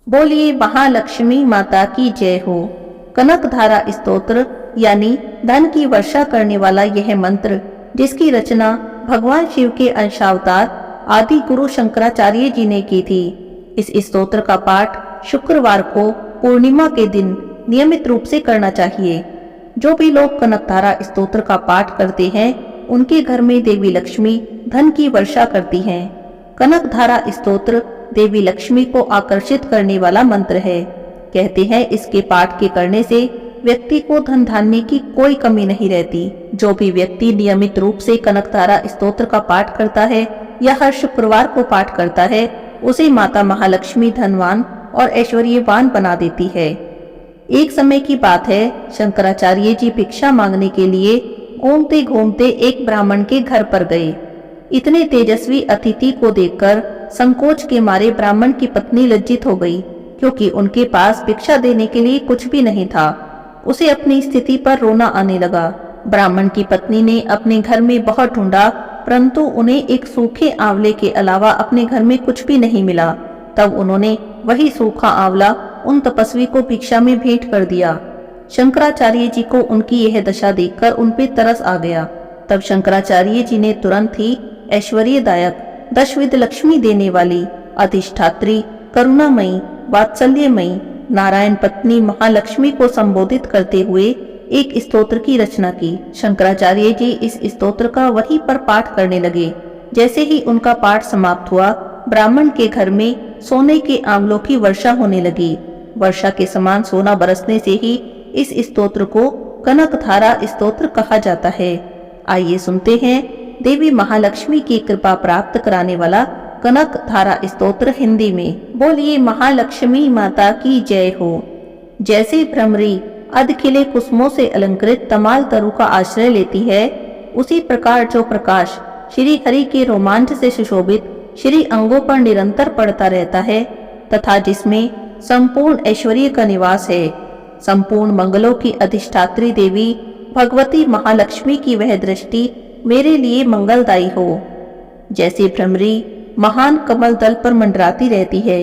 बोलिए महालक्ष्मी माता की जय हो। कनकधारा स्तोत्र यानी धन की वर्षा करने वाला यह मंत्र, जिसकी रचना भगवान शिव के अंशावतार आदि गुरु शंकराचार्य जी ने की थी। इस स्तोत्र का पाठ शुक्रवार को पूर्णिमा के दिन नियमित रूप से करना चाहिए। जो भी लोग कनकधारा स्तोत्र का पाठ करते हैं, उनके घर में देवी लक्ष्मी धन की वर्षा करती हैं। कनकधारा स्तोत्र देवी लक्ष्मी को आकर्षित करने वाला मंत्र है। कहते हैं इसके पाठ के करने से व्यक्ति को धन धान्य की कोई कमी नहीं रहती। जो भी व्यक्ति नियमित रूप से कनकधारा स्तोत्र का पाठ करता है या हर शुक्रवार को पाठ करता है, उसे माता महालक्ष्मी धनवान और ऐश्वर्यवान बना देती है। एक समय की बात है, शंकराचार्य जी भिक्षा मांगने के लिए घूमते घूमते एक ब्राह्मण के घर पर गए। इतने तेजस्वी अतिथि को देखकर संकोच के मारे ब्राह्मण की पत्नी लज्जित हो गई, क्योंकि उनके पास भिक्षा देने के लिए कुछ भी नहीं था। उसे अपनी स्थिति पर रोना आने लगा। ब्राह्मण की पत्नी ने अपने घर में बहुत ढूंढा, परंतु उन्हें एक सूखे आंवले के अलावा अपने घर में कुछ भी नहीं मिला। तब उन्होंने वही सूखा आंवला उन तपस्वी को भिक्षा में भेंट कर दिया। शंकराचार्य जी को उनकी यह दशा देखकर उन पे तरस आ गया। तब शंकराचार्य जी ने तुरंत ही ऐश्वर्यदायक, दशविध लक्ष्मी देने वाली, अधिष्ठात्री, करुणामयी, वात्सल्यमयी नारायण पत्नी महालक्ष्मी को संबोधित करते हुए एक स्तोत्र की रचना की। शंकराचार्य जी इस स्तोत्र का वहीं पर पाठ करने लगे। जैसे ही उनका पाठ समाप्त हुआ, ब्राह्मण के घर में सोने के आंवलों की वर्षा होने लगी। वर्षा के समान सोना बरसने से ही इस स्तोत्र को कनकधारा स्तोत्र कहा जाता है। आइए सुनते हैं देवी महालक्ष्मी की कृपा प्राप्त कराने वाला कनकधारा स्तोत्र हिंदी में। बोलिए महालक्ष्मी माता की जय हो। जैसे भ्रमरी अधखिले कुसुमों से अलंकृत तमाल तरु का आश्रय लेती है, उसी प्रकार जो प्रकाश श्री हरि के रोमांच से सुशोभित श्री अंगों पर निरंतर पड़ता रहता है, तथा जिसमें संपूर्ण ऐश्वर्य का निवास है, संपूर्ण मंगलों की अधिष्ठात्री देवी भगवती महालक्ष्मी की वह दृष्टि मेरे लिए मंगलदायी हो। जैसे भ्रमरी महान कमल दल पर मंडराती रहती है,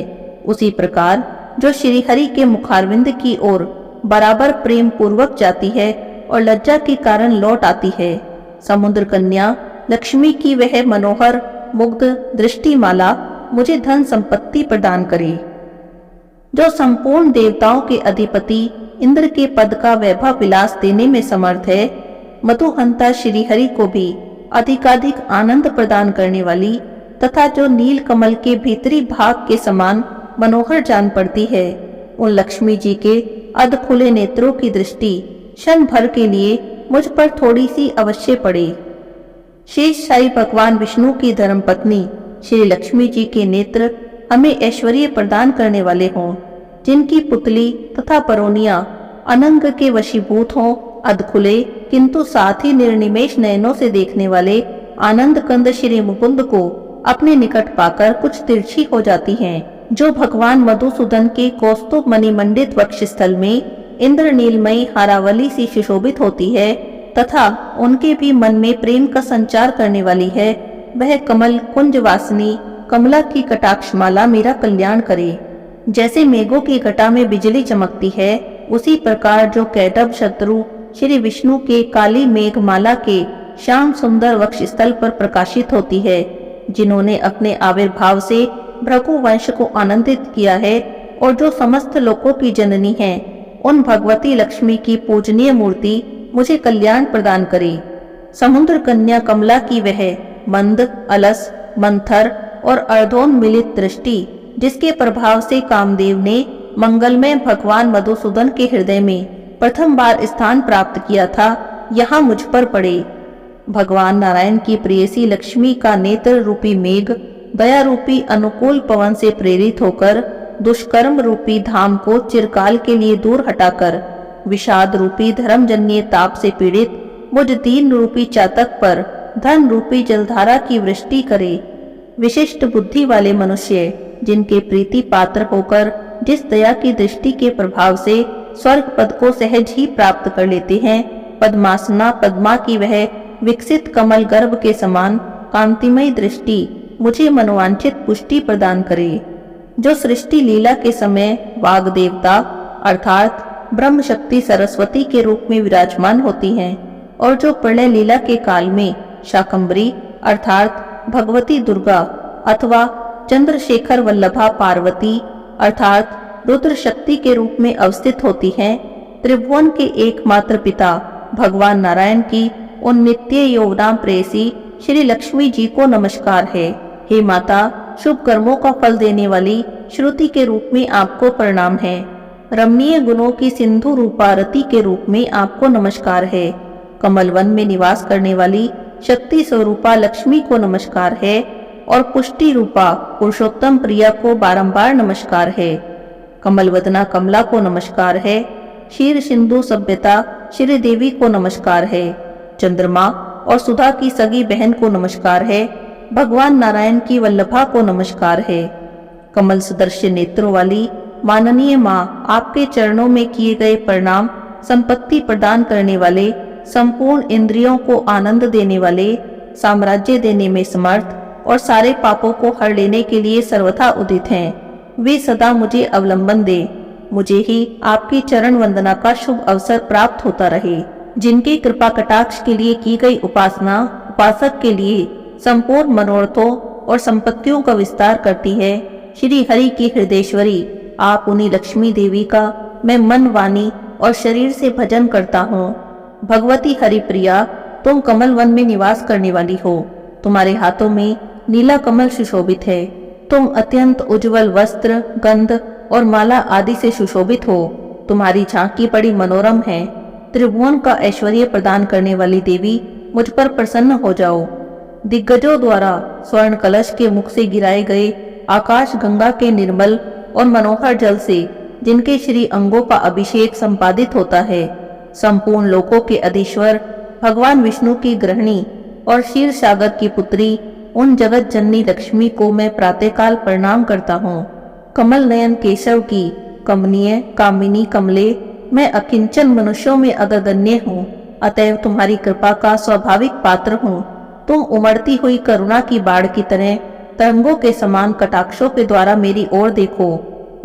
उसी प्रकार जो श्रीहरि के मुखारविंद की ओर बराबर प्रेम पूर्वक जाती है और लज्जा के कारण लौट आती है, समुद्र कन्या लक्ष्मी की वह मनोहर मुग्ध दृष्टिमाला मुझे धन संपत्ति प्रदान करे। जो संपूर्ण देवताओं के अधिपति इंद्र के पद का वैभव विलास देने में समर्थ है, मधुहंता श्रीहरि को भी अधिकाधिक आनंद प्रदान करने वाली तथा जो नील कमल के भीतरी भाग के समान मनोहर जान पड़ती है, उन लक्ष्मी जी के अध खुले नेत्रों की दृष्टि क्षण भर के लिए मुझ पर थोड़ी सी अवश्य पड़े। शेष शाही भगवान विष्णु की धर्मपत्नी श्री लक्ष्मी जी के नेत्र हमें ऐश्वर्य प्रदान करने वाले हों, जिनकी पुतली तथा परोनिया अनंग के वशीभूत हों, अधखुले किंतु साथ ही निर्निमेष नयनों से देखने वाले आनंद कंद श्री मुकुंद को अपने निकट पाकर कुछ तिरछी हो जाती हैं। जो भगवान मधुसूदन के कौस्तुभ मणिमंडित वक्षस्थल में इंद्र नीलमयी हारावली सी सुशोभित होती है तथा उनके भी मन में प्रेम का संचार करने वाली है, वह कमल कुंज वासिनी कमला की कटाक्षमाला मेरा कल्याण करे। जैसे मेघों की घटा में बिजली चमकती है, उसी प्रकार जो कैटभ शत्रु श्री विष्णु के काली मेघमाला के श्याम सुंदर वक्षस्थल पर प्रकाशित होती है, जिन्होंने अपने आविर्भाव से भृगु वंश को आनंदित किया है और जो समस्त लोकों की जननी है, उन भगवती लक्ष्मी की पूजनीय मूर्ति मुझे कल्याण प्रदान करे। समुद्र कन्या कमला की वह मंद, अलस, मंथर और अर्धोन्मिलित दृष्टि, जिसके प्रभाव से कामदेव ने मंगलमय भगवान मधुसूदन के हृदय में प्रथम बार स्थान प्राप्त किया था, यहाँ मुझ पर पड़े। भगवान नारायण की प्रेयसी लक्ष्मी का नेत्र रूपी मेघ दया रूपी अनुकूल पवन से प्रेरित होकर दुष्कर्म रूपी धाम को चिरकाल के लिए दूर हटाकर विषाद रूपी धर्मजन्य ताप से पीड़ित मुझ दीन रूपी चातक पर धन रूपी जलधारा की वृष्टि करे। विशिष्ट बुद्धि वाले मनुष्य जिनके प्रीति पात्र होकर जिस दया की दृष्टि के प्रभाव से स्वर्ग पद को सहज ही प्राप्त कर लेते हैं, पद्मासना पद्मा की वह विकसित कमल गर्भ के समान कांतिमय दृष्टि मुझे मनोवांछित पुष्टि प्रदान करे। जो सृष्टि लीला के समय वाग देवता अर्थात ब्रह्म शक्ति सरस्वती के रूप में विराजमान होती हैं और जो प्रलय लीला के काल में शाकंभरी अर्थात भगवती दुर्गा अथवा चंद्रशेखर वल्लभा पार्वती अर्थात रुद्र शक्ति के रूप में अवस्थित होती हैं। त्रिभुवन के एकमात्र पिता भगवान नारायण की उन नित्य योगदान प्रेयसी श्री लक्ष्मी जी को नमस्कार है। हे माता, शुभ कर्मों का फल देने वाली श्रुति के रूप में आपको प्रणाम है। रमणीय गुणों की सिंधु रूपा रति के रूप में आपको नमस्कार है। कमल वन में निवास करने वाली शक्ति स्वरूपा लक्ष्मी को नमस्कार है और पुष्टि रूपा पुरुषोत्तम प्रिया को बारंबार नमस्कार है। कमलवदना कमला को नमस्कार है। क्षीर सिंधु सभ्यता श्री देवी को नमस्कार है। चंद्रमा और सुधा की सगी बहन को नमस्कार है। भगवान नारायण की वल्लभा को नमस्कार है। कमल सदृश नेत्रों वाली माननीय माँ, आपके चरणों में किए गए प्रणाम संपत्ति प्रदान करने वाले, संपूर्ण इंद्रियों को आनंद देने वाले, साम्राज्य देने में समर्थ और सारे पापों को हर लेने के लिए सर्वथा उदित हैं। वे सदा मुझे अवलंबन दे, मुझे ही आपकी चरण वंदना का शुभ अवसर प्राप्त होता रहे। जिनकी कृपा कटाक्ष के लिए की गई उपासना उपासक के लिए संपूर्ण मनोरथों और संपत्तियों का विस्तार करती है। श्री हरि की हृदयेश्वरी, आप उन्हीं लक्ष्मी देवी का मैं मन, वाणी और शरीर से भजन करता हूँ। भगवती हरिप्रिया, तुम कमल वन में निवास करने वाली हो। तुम्हारे हाथों में नीला कमल सुशोभित है। तुम अत्यंत उज्जवल वस्त्र, गंध और माला आदि से सुशोभित हो। तुम्हारी झांकी बड़ी मनोरम है। त्रिभुवन का ऐश्वर्य प्रदान करने वाली देवी, मुझ पर प्रसन्न हो जाओ। दिग्गजों द्वारा स्वर्ण कलश के मुख से गिराए गए आकाश गंगा के निर्मल और मनोहर जल से जिनके श्री अंगों का अभिषेक संपादित होता है, संपूर्ण लोकों के अधीश्वर भगवान विष्णु की गृहिणी और क्षीर सागर की पुत्री उन जगत जननी लक्ष्मी को मैं प्रातःकाल प्रणाम करता हूँ। कमल नयन केशव की कमनीय कामिनी कमले, मैं अकिंचन मनुष्यों में अग्रगण्य हूँ, अतएव तुम्हारी कृपा का स्वाभाविक पात्र हूँ। तुम उमड़ती हुई करुणा की बाढ़ की तरह तरंगों के समान कटाक्षों के द्वारा मेरी ओर देखो।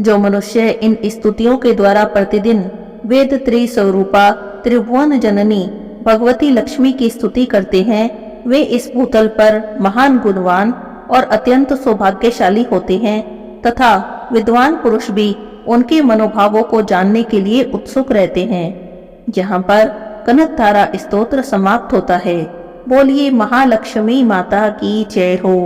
जो मनुष्य इन स्तुतियों के द्वारा प्रतिदिन वेद त्रिस्वरूपा त्रिभुवन जननी भगवती लक्ष्मी की स्तुति करते हैं, वे इस भूतल पर महान गुणवान और अत्यंत सौभाग्यशाली होते हैं तथा विद्वान पुरुष भी उनके मनोभावों को जानने के लिए उत्सुक रहते हैं। यहाँ पर कनकधारा स्तोत्र समाप्त होता है। बोलिए महालक्ष्मी माता की जय हो।